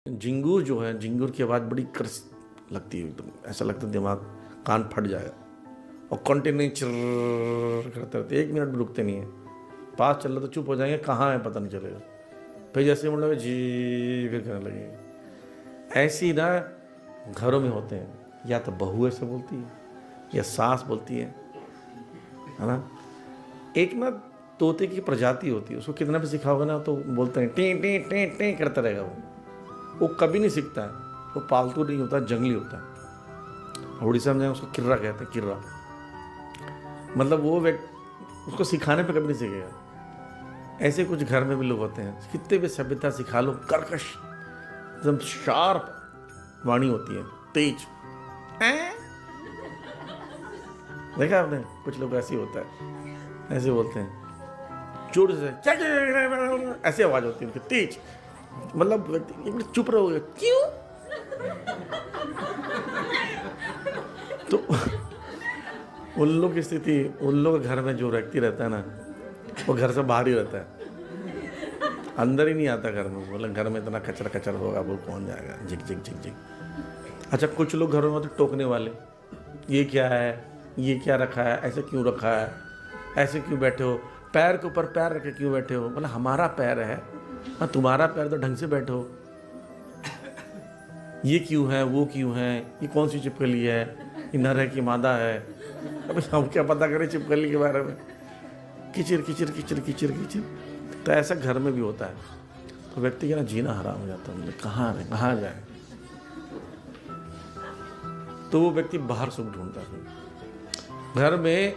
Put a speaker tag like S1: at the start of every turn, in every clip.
S1: झिंगूर जो है, झिंगूर की आवाज़ बड़ी कर्स लगती है एकदम, ऐसा लगता है दिमाग कान फट जाएगा और कंटिन्यू चिर्र करते रहते, 1 मिनट भी रुकते नहीं है। पास चल रहा तो चुप हो जाएंगे, कहाँ है पता नहीं चलेगा, फिर जैसे मतलब जी फिर करने लगेंगे। ऐसी ना घरों में होते हैं, या तो बहू ऐसे बोलती है या सास बोलती है ना। एक ना तोते की प्रजाति होती है, उसको कितना भी सिखाओगे ना तो बोलते हैं टी टी टी टी करता रहेगा। वो कभी नहीं सीखता है, वो पालतू नहीं होता, जंगली होता है। उड़ीसा में उसको किर्रा कहते हैं, किर्रा मतलब वो उसको सिखाने पे कभी नहीं सीखेगा। ऐसे कुछ घर में भी लोग होते हैं, कितने भी सभ्यता सिखा लो, कर्कश एकदम शार्प वाणी होती है, तेज। देखा आपने, कुछ लोग ऐसे होता है, ऐसे बोलते हैं जोर से, ऐसी आवाज होती है उनकी तेज, मतलब चुप रहोगे क्यों। तो उन लोग की स्थिति, उन लोग घर में जो व्यक्ति रहता है ना, वो घर से बाहर ही रहता है, अंदर ही नहीं आता घर में। बोले घर में इतना कचरा कचरा होगा, वो कौन जाएगा, झिक झिक झिक झिक। अच्छा, कुछ लोग घरों में होते टोकने वाले, ये क्या है, ये क्या रखा है, ऐसे क्यों रखा है, ऐसे क्यों बैठे हो, पैर के ऊपर पैर रखे क्यों बैठे हो। बोला हमारा पैर है, हाँ तुम्हारा पैर तो ढंग से बैठो, ये क्यों है, वो क्यों है, ये कौन सी छिपकली है, ये नर है कि मादा है। अब हम क्या पता करें छिपकली के बारे में। किचिर किचिर किचिर किचिर किचिर। तो ऐसा घर में भी होता है, तो व्यक्ति का ना जीना हराम हो जाता है, मतलब कहाँ रहे, कहाँ जाए। तो वो व्यक्ति बाहर सुख ढूंढता है। घर में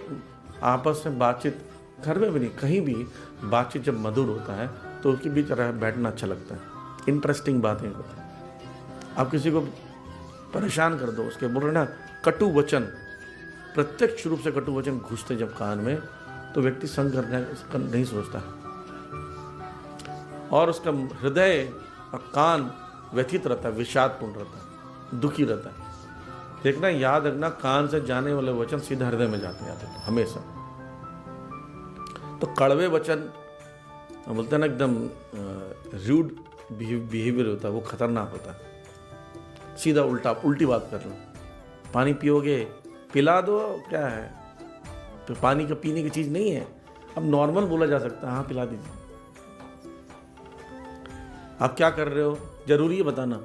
S1: आपस में बातचीत, घर में भी नहीं, कहीं भी बातचीत जब मधुर होता है तो उसके बीच बैठना अच्छा लगता है, इंटरेस्टिंग बातें होती हैं। आप किसी को परेशान कर दो, उसके बोल रहे ना कटु वचन, प्रत्यक्ष रूप से कटु वचन घुसते जब कान में, तो व्यक्ति संग करने नहीं सोचता है, और उसका हृदय और कान व्यथित रहता है, विषादपूर्ण रहता है, दुखी रहता है। देखना, याद रखना, कान से जाने वाले वचन सीधा हृदय में जाते हैं हमेशा। तो कड़वे वचन बोलते हैं ना, एकदम रूड बिहेवियर होता है, वो खतरनाक होता है। सीधा उल्टी बात कर लो, पानी पियोगे, पिला दो, क्या है तो पानी का पीने की चीज़ नहीं है। अब नॉर्मल बोला जा सकता है, हाँ पिला दीजिए। आप क्या कर रहे हो, जरूरी है बताना।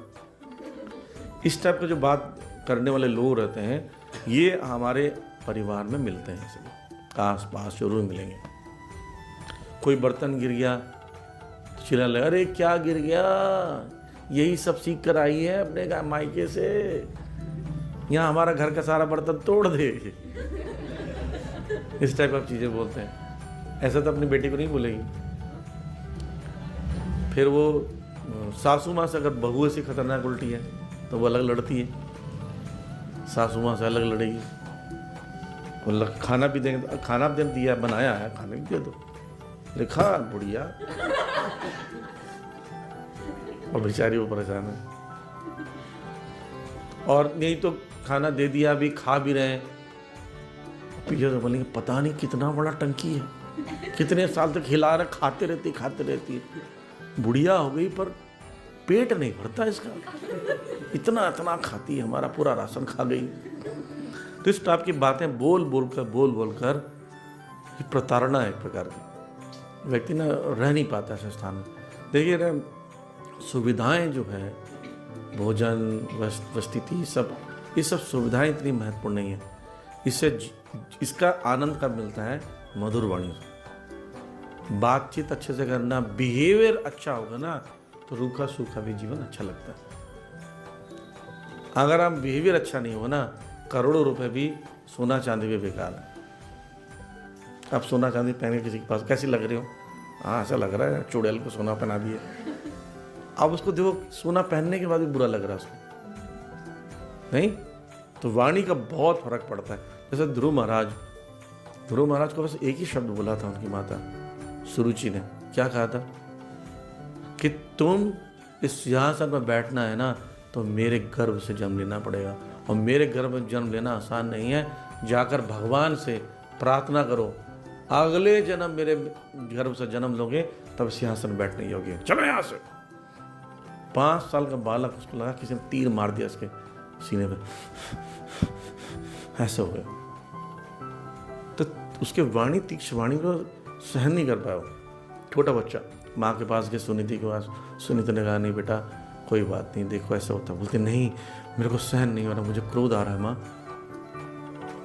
S1: इस टाइप का जो बात करने वाले लोग रहते हैं, ये हमारे परिवार में मिलते हैं, सभी आस पास जरूर मिलेंगे। कोई बर्तन गिर गया तो चिल्ला लगा, अरे क्या गिर गया, यही सब सीख कर आई है अपने मायके से, यहाँ हमारा घर का सारा बर्तन तोड़ दे। इस टाइप की चीज़ें बोलते हैं। ऐसा तो अपनी बेटी को नहीं बोलेगी। फिर वो सासू माँ से अगर बहू ऐसी खतरनाक उल्टी है तो वो अलग लड़ती है, सासू माँ से अलग लड़ेगी। वो खाना भी देंगे, खाना भी दिया बनाया है, खाने भी दे दो, लिखा बुढ़िया, और बेचारी वो परेशान है। और नहीं तो खाना दे दिया, अभी खा भी रहे हैं, पीछे से बोलेंगे पता नहीं कितना बड़ा टंकी है, कितने साल तक खिला रहे, खाते रहती है, बुढ़िया हो गई पर पेट नहीं भरता इसका, इतना खाती है, हमारा पूरा राशन खा गई। तो इस टाइप की बातें बोल बोल कर ये प्रताड़ना है एक प्रकार की। व्यक्ति ना रह नहीं पाता ऐसे स्थान में। देखिए ना, सुविधाएं जो है, भोजन, वस्तिथि, सब ये सब सुविधाएं इतनी महत्वपूर्ण नहीं है। इससे इसका आनंद कब मिलता है, मधुर वाणी से, बातचीत अच्छे से करना, बिहेवियर अच्छा होगा ना, तो रूखा सूखा भी जीवन अच्छा लगता है। अगर आप बिहेवियर अच्छा नहीं हो ना, करोड़ों रुपए भी, सोना चांदी भी बेकार है। आप सोना चांदी पहन के किसी के पास कैसी लग रही हो, हाँ ऐसा लग रहा है चुड़ैल को सोना पहना दिए। अब उसको देखो, सोना पहनने के बाद भी बुरा लग रहा है उसको, नहीं। तो वाणी का बहुत फर्क पड़ता है। जैसे ध्रुव महाराज को बस एक ही शब्द बोला था उनकी माता सुरुचि ने, क्या कहा था कि तुम इस सिंहासन में बैठना है ना, तो मेरे गर्भ से जन्म लेना पड़ेगा, और मेरे गर्भ में जन्म लेना आसान नहीं है। जाकर भगवान से प्रार्थना करो, अगले जन्म मेरे गर्भ से जन्म लोगे, तब सिंहासन बैठने योग्य। चलो यहाँ से। 5 साल का बालक, उसको लगा किसी ने तीर मार दिया इसके सीने पे, ऐसा हो गया। तो उसके वाणी, तीक्ष्ण वाणी को सहन नहीं कर पाया वो छोटा बच्चा। माँ के पास गए सुनीति के पास, सुनीति ने कहा नहीं बेटा कोई बात नहीं, देखो ऐसा होता। बोलते नहीं मेरे को सहन नहीं हो रहा, मुझे क्रोध आ रहा है माँ।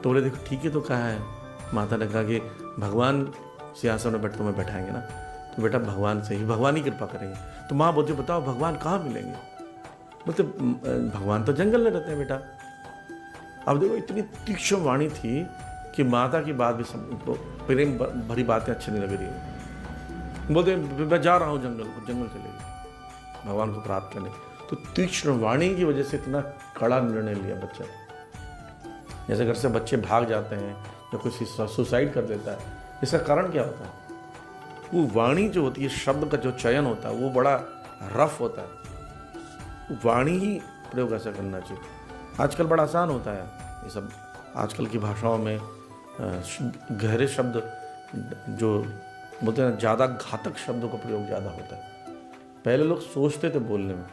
S1: तो बोले देखो ठीक है तो कहा है। माता ने कहा कि भगवान सिंहासन में बैठ तुम्हें बैठाएंगे ना, तो बेटा भगवान से ही, भगवान ही कृपा करेंगे। तो माँ बोलती बताओ भगवान कहाँ मिलेंगे? बोलते भगवान तो जंगल में रहते हैं बेटा। अब देखो इतनी तीक्ष्ण वाणी थी कि माता की बात भी सबको प्रेम भरी बातें अच्छी नहीं लग रही। बोलते मैं जा रहा हूँ जंगल चले गए भगवान को प्राप्त करने। तो तीक्ष्ण वाणी की वजह से इतना कड़ा निर्णय लिया बच्चा। जैसे घर से बच्चे भाग जाते हैं या कोई सुसाइड कर देता है, इसका कारण क्या होता है? वो वाणी जो होती है, शब्द का जो चयन होता है वो बड़ा रफ होता है। वाणी ही प्रयोग ऐसा करना चाहिए। आजकल बड़ा आसान होता है ये सब, आजकल की भाषाओं में गहरे शब्द जो बोलते हैं ज़्यादा घातक शब्दों का प्रयोग ज़्यादा होता है। पहले लोग सोचते थे बोलने में,